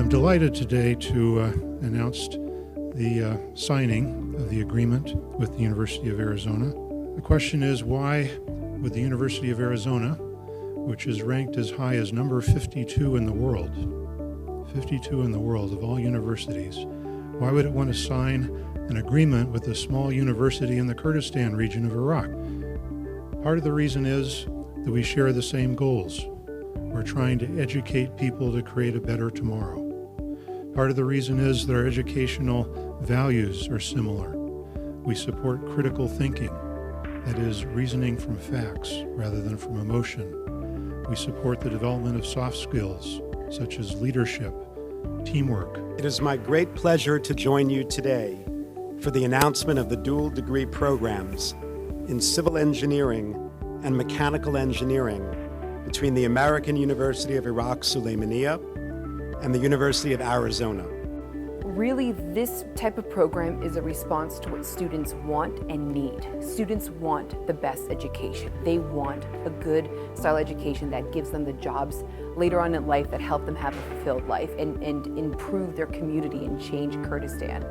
I'm delighted today to announce the signing of the agreement with the University of Arizona. The question is, why would the University of Arizona, which is ranked as high as number 52 in the world, 52 in the world of all universities, why would it want to sign an agreement with a small university in the Kurdistan region of Iraq? Part of the reason is that we share the same goals. We're trying to educate people to create a better tomorrow. Part of the reason is that our educational values are similar. We support critical thinking, that is, reasoning from facts rather than from emotion. We support the development of soft skills, such as leadership, teamwork. It is my great pleasure to join you today for the announcement of the dual degree programs in civil engineering and mechanical engineering between the American University of Iraq, Sulaimani, and the University of Arizona. Really, this type of program is a response to what students want and need. Students want the best education. They want a good style education that gives them the jobs later on in life that help them have a fulfilled life and improve their community and change Kurdistan.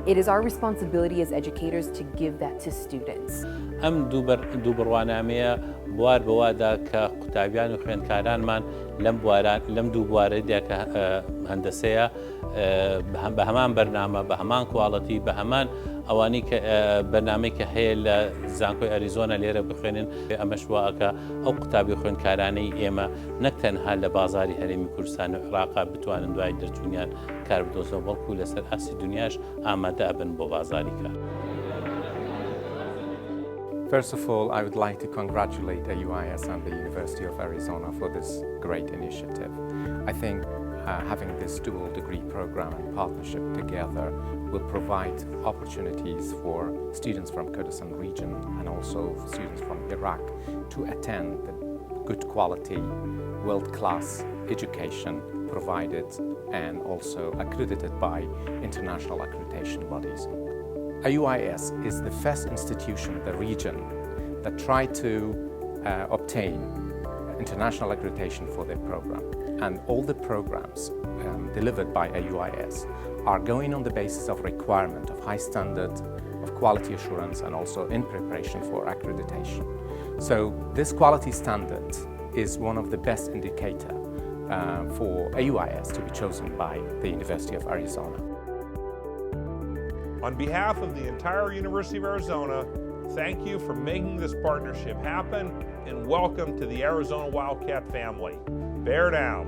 It is our responsibility as educators to give that to students. ئەم دوو بڕوانامەیە بوار بەوادا کە قوتابیان و خوێندکارانمان لەم دوو بوارەیەدا کە هەندەسەیە بە هەمان بەرنامە بە هەمان کواڵەتی بە هەمان ئەوانەی کە بەرنامەی کە هەیە لە زانکۆی ئەریزۆنا لێرە بخوێنن ئەمەش واکە ئەو قوتابی خوێندکارانەی ئێمە نەک تەنها لە بازاری هەرێمی کوردستان و عێراقا بتوانن دوای دەرچوونیان کار بدۆزنەوە بەڵکو لەسەر ئاسی دنیاش ئامادە ئەبن بۆ بازاری کار. First of all, I would like to congratulate AUIS and the University of Arizona for this great initiative. I think having this dual degree program and partnership together will provide opportunities for students from Kurdistan region and also for students from Iraq to attend the good quality, world-class education provided and also accredited by international accreditation bodies. AUIS is the first institution in the region that tried to obtain international accreditation for their program. And all the programs delivered by AUIS are going on the basis of requirement of high standard of quality assurance and also in preparation for accreditation. So this quality standard is one of the best indicator for AUIS to be chosen by the University of Arizona. On behalf of the entire University of Arizona, thank you for making this partnership happen and welcome to the Arizona Wildcat family. Bear down.